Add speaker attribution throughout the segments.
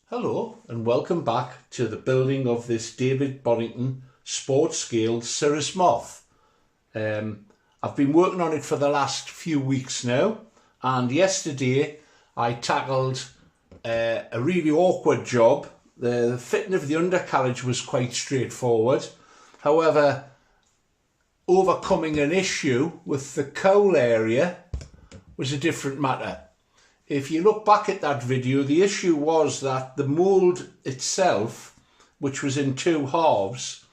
Speaker 1: Hello and welcome back to the building of this David Bonington sports scale Cirrus Moth. I've been working on it for the last few weeks now, and yesterday I tackled a really awkward job. The fitting of the undercarriage was quite straightforward. However, overcoming an issue with the cowl area was a different matter. If you look back at that video, the issue was that the mould itself, which was in two halves,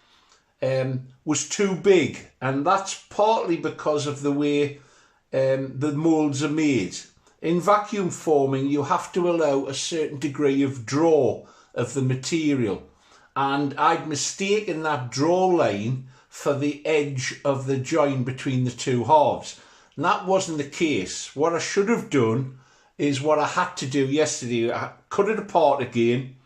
Speaker 1: was too big, and that's partly because of the way the moulds are made. In vacuum forming, you have to allow a certain degree of draw of the material, and I'd mistaken that draw line for the edge of the join between the two halves, and that wasn't the case. What I should have done is what I had to do yesterday. I cut it apart again,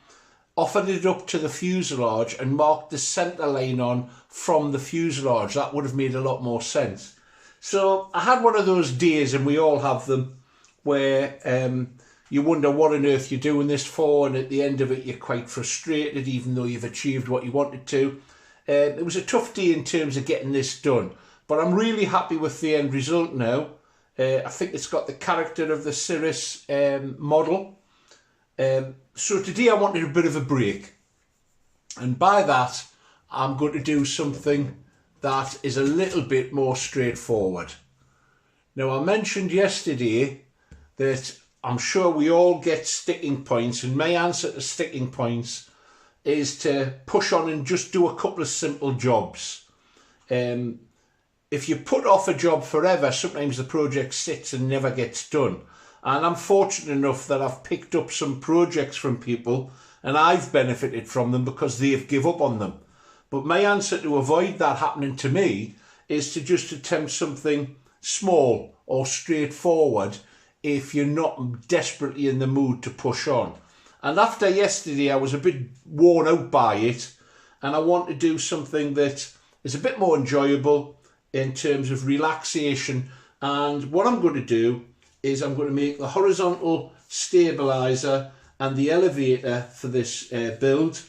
Speaker 1: offered it up to the fuselage and marked the centre line on from the fuselage. That would have made a lot more sense. So I had one of those days, and we all have them, where you wonder what on earth you're doing this for, and at the end of it you're quite frustrated even though you've achieved what you wanted to. It was a tough day in terms of getting this done, but I'm really happy with the end result now. I think it's got the character of the Cirrus model. So today I wanted a bit of a break. And by that, I'm going to do something that is a little bit more straightforward. Now, I mentioned yesterday that I'm sure we all get sticking points, and my answer to sticking points is to push on and just do a couple of simple jobs. If you put off a job forever, sometimes the project sits and never gets done. And I'm fortunate enough that I've picked up some projects from people and I've benefited from them because they've give up on them. But my answer to avoid that happening to me is to just attempt something small or straightforward if you're not desperately in the mood to push on. And after yesterday, I was a bit worn out by it, and I want to do something that is a bit more enjoyable in terms of relaxation. And what I'm going to do is I'm going to make the horizontal stabiliser and the elevator for this build.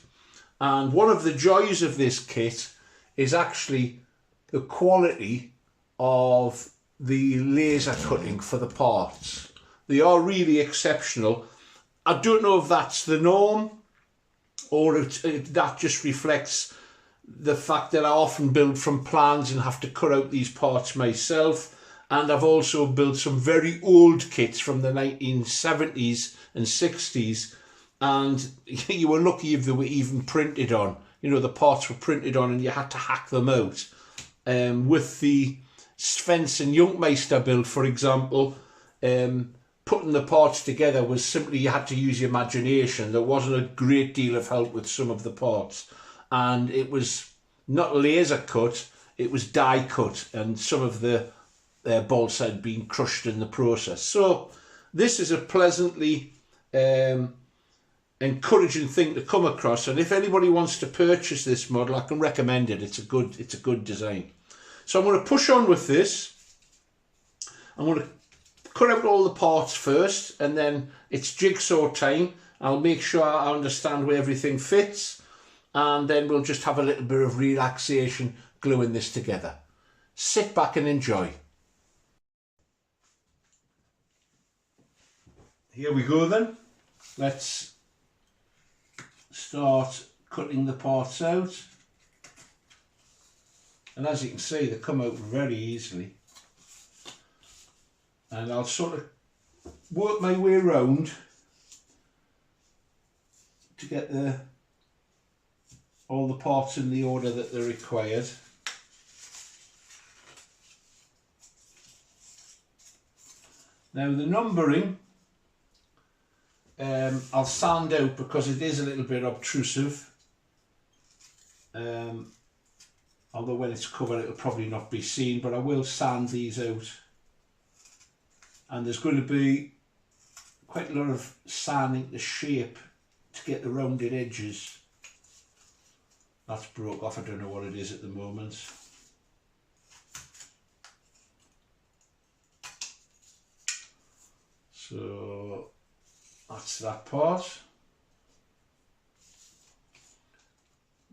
Speaker 1: And one of the joys of this kit is actually the quality of the laser cutting for the parts. They are really exceptional. I don't know if that's the norm or if that just reflects the fact that I often build from plans and have to cut out these parts myself. And I've also built some very old kits from the 1970s and 60s, and you were lucky if they were even printed on. You know, the parts were printed on and you had to hack them out. With the Svensson and Junkmeister build, for example, putting the parts together was simply, you had to use your imagination. There wasn't a great deal of help with some of the parts. And it was not laser cut, it was die cut, and some of the bolts had been crushed in the process. So this is a pleasantly encouraging thing to come across, and if anybody wants to purchase this model, I can recommend it. It's a good design. So I'm going to push on with this. I'm going to cut out all the parts first, and then it's jigsaw time. I'll make sure I understand where everything fits, and then we'll just have a little bit of relaxation gluing this together. Sit back and enjoy. Here we go then. Let's start cutting the parts out. And as you can see, they come out very easily. And I'll sort of work my way around to get all the parts in the order that they're required. Now the numbering, I'll sand out because it is a little bit obtrusive. Although when it's covered it'll probably not be seen, but I will sand these out. And there's going to be quite a lot of sanding the shape to get the rounded edges. That's broke off, I don't know what it is at the moment. So that's that part.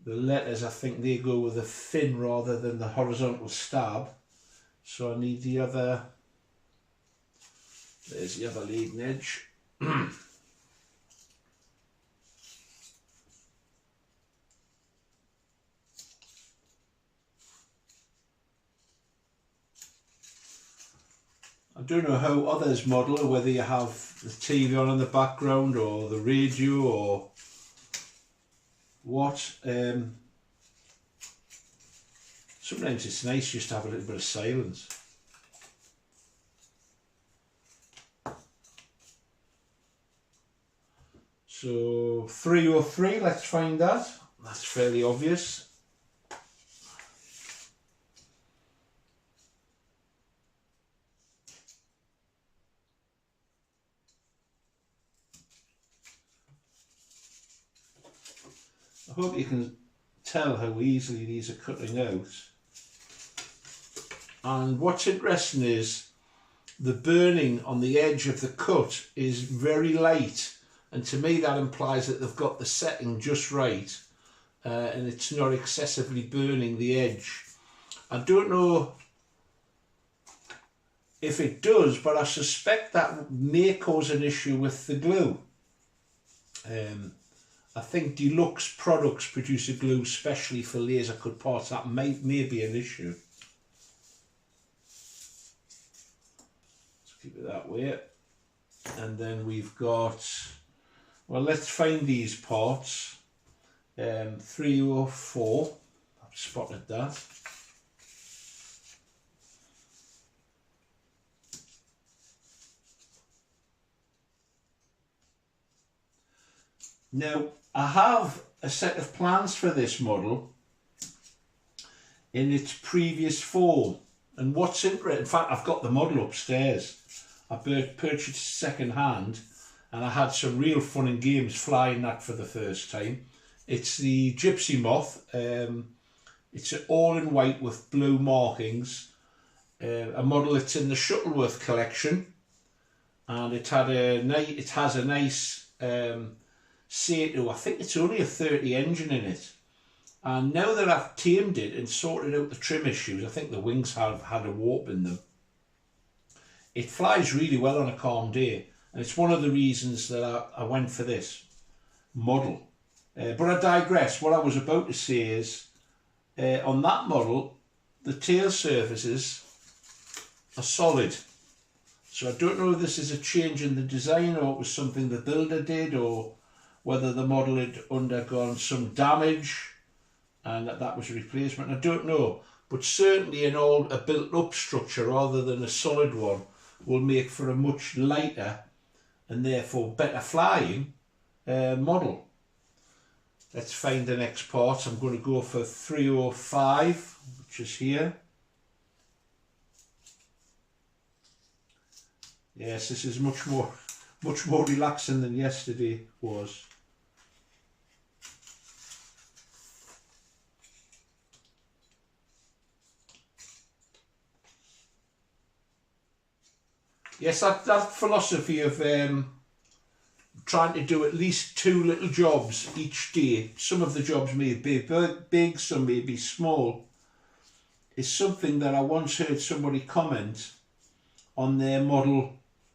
Speaker 1: The letters, I think they go with a fin rather than the horizontal stab. So I need the other, there's the other leading edge. I don't know how others model, whether you have the TV on in the background or the radio or what. Sometimes it's nice just to have a little bit of silence. So 303, let's find that. That's fairly obvious. I hope you can tell how easily these are cutting out. And what's interesting is the burning on the edge of the cut is very light, and to me that implies that they've got the setting just right, and it's not excessively burning the edge. I don't know if it does, but I suspect that may cause an issue with the glue. I think deluxe products produce a glue specially for laser cut parts. That may be an issue. Let's keep it that way. And then we've got, well, let's find these parts. 304, I've spotted that. Now, I have a set of plans for this model in its previous form, and what's interesting, in fact I've got the model upstairs. I purchased second hand, and I had some real fun and games flying that for the first time. It's the Gypsy Moth. It's all in white with blue markings. A model that's in the Shuttleworth collection, and it has a nice Sato, I think it's only a 30 engine in it, and now that I've tamed it and sorted out the trim issues, I think the wings have had a warp in them. It flies really well on a calm day, and it's one of the reasons that I went for this model. But I digress. What I was about to say is, on that model, the tail surfaces are solid. So I don't know if this is a change in the design, or it was something the builder did, or whether the model had undergone some damage and that was a replacement. I don't know, but certainly a built-up structure rather than a solid one will make for a much lighter and therefore better flying model. Let's find the next part. I'm going to go for 305, which is here. Yes, this is much more relaxing than yesterday was. Yes, that philosophy of trying to do at least 2 little jobs each day, some of the jobs may be big, some may be small, is something that I once heard somebody comment on their model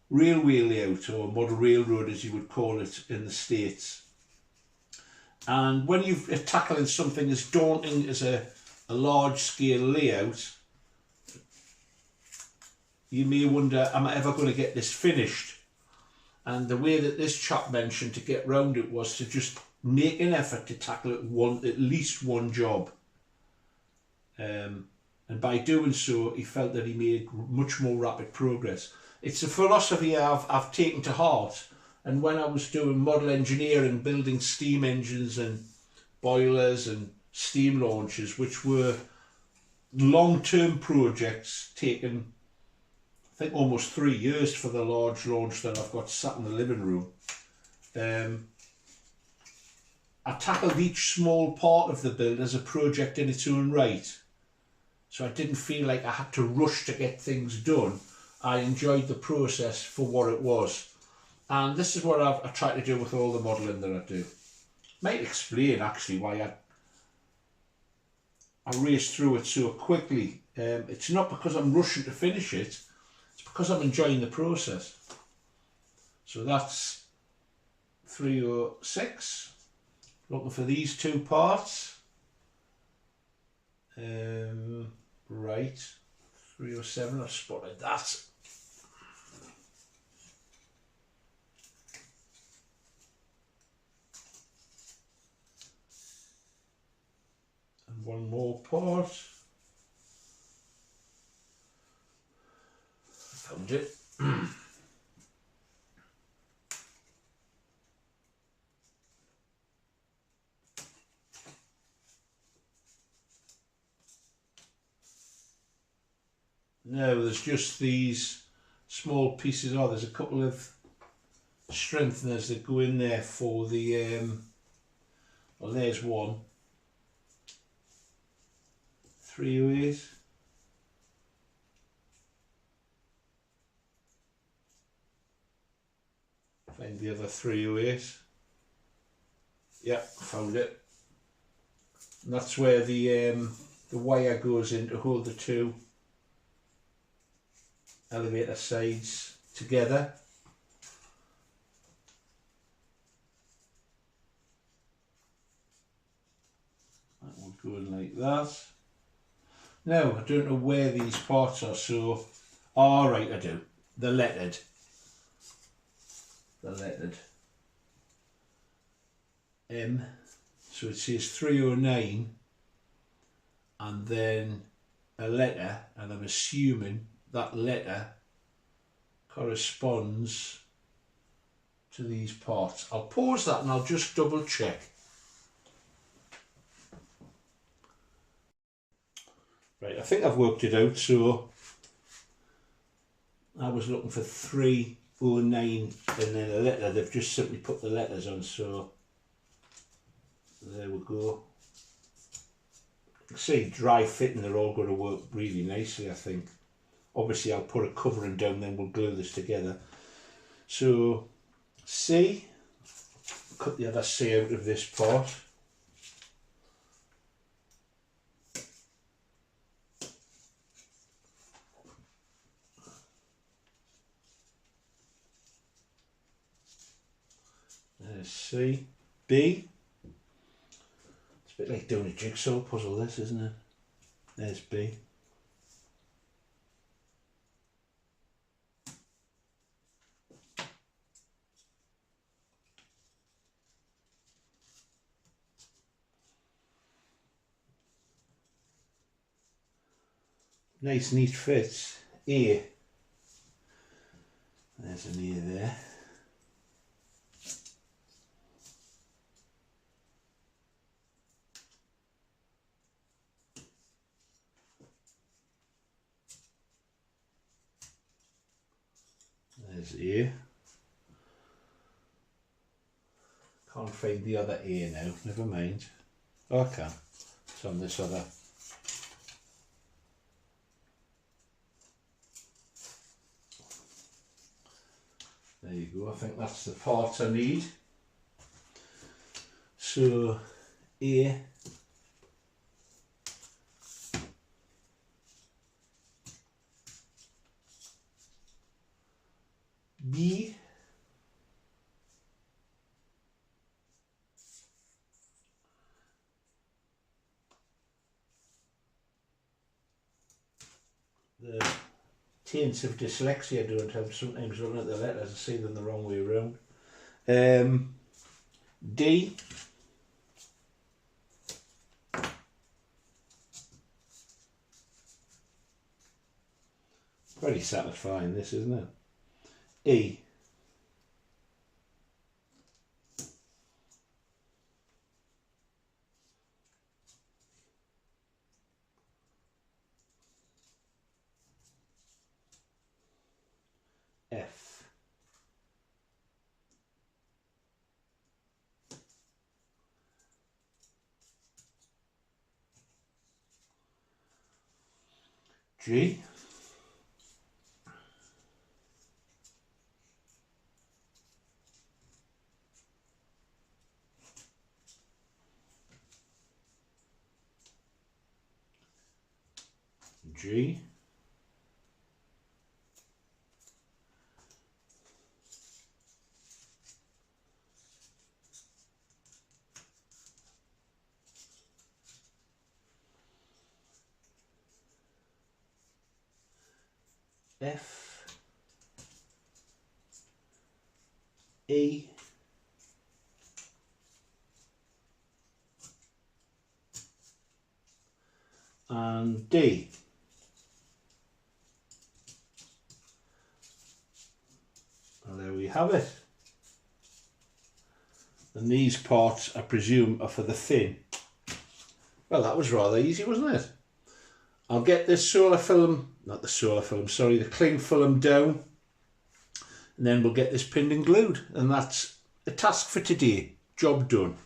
Speaker 1: railway layout, or model railroad as you would call it in the States. And when you're tackling something as daunting as a large scale layout, you may wonder, am I ever going to get this finished? And the way that this chap mentioned to get round it was to just make an effort to tackle it at least one job. And by doing so, he felt that he made much more rapid progress. It's a philosophy I've taken to heart. And when I was doing model engineering, building steam engines and boilers and steam launches, which were long-term projects taken, I think, almost 3 years for the large launch that I've got sat in the living room. I tackled each small part of the build as a project in its own right. So I didn't feel like I had to rush to get things done. I enjoyed the process for what it was. And this is what I try to do with all the modelling that I do. Might explain actually why I race through it so quickly. It's not because I'm rushing to finish it, it's because I'm enjoying the process. So that's 306. Looking for these two parts. Right, 307, I've spotted that. And one more part. Found it. No, there's just these small pieces. Oh, there's a couple of strengtheners that go in there for the well, there's one. 308. Find the other 308. Yeah, found it. And that's where the wire goes in to hold the two elevator sides together. That will go in like that. Now, I don't know where these parts are, so... All right, I do. They're lettered. They're lettered. M. So it says 309 and then a letter, and I'm assuming that letter corresponds to these parts. I'll pause that and I'll just double check. Right, I think I've worked it out. So I was looking for 309 and then a letter. They've just simply put the letters on, so there we go. See, dry fitting, they're all going to work really nicely, I think. Obviously I'll put a covering down, then we'll glue this together. So C, cut the other C out of this part. There's C. B, it's a bit like doing a jigsaw puzzle, this, isn't it? There's B. Nice neat fits. A, there's an A there. There's A. Can't find the other A now, never mind. Oh, I can. It's on this other. There you go, I think that's the part I need. So, A. B. The taints of dyslexia don't help. Sometimes looking at the letters, I see them the wrong way around. D. Pretty satisfying, this, isn't it? E. F. G. G. F, E, and D. And there we have it. And these parts, I presume, are for the fin. Well, that was rather easy, wasn't it? I'll get this solar film, not the solar film, sorry, the cling film down, and then we'll get this pinned and glued. And that's the task for today. Job done.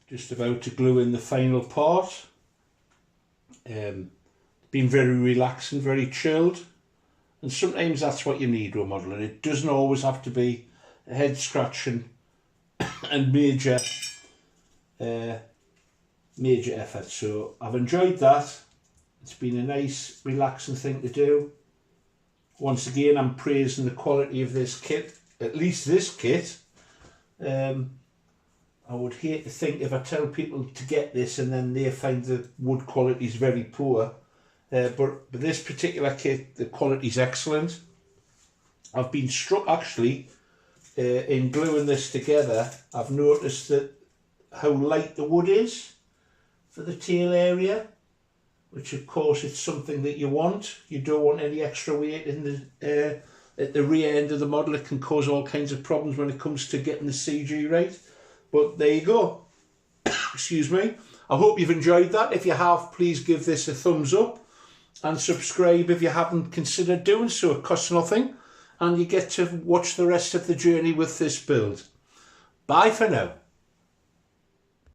Speaker 1: Just about to glue in the final part. Been very relaxing, very chilled, and sometimes that's what you need with a modelling. It doesn't always have to be a head scratching and major effort. So I've enjoyed that. It's been a nice relaxing thing to do. Once again, I'm praising the quality of this kit, at least this kit. I would hate to think if I tell people to get this and then they find the wood quality is very poor. But this particular kit, the quality is excellent. I've been struck actually in gluing this together. I've noticed that how light the wood is for the tail area, which of course it's something that you want. You don't want any extra weight in the at the rear end of the model. It can cause all kinds of problems when it comes to getting the CG right. But there you go. Excuse me. I hope you've enjoyed that. If you have, please give this a thumbs up and subscribe if you haven't considered doing so. It costs nothing and you get to watch the rest of the journey with this build. Bye for now.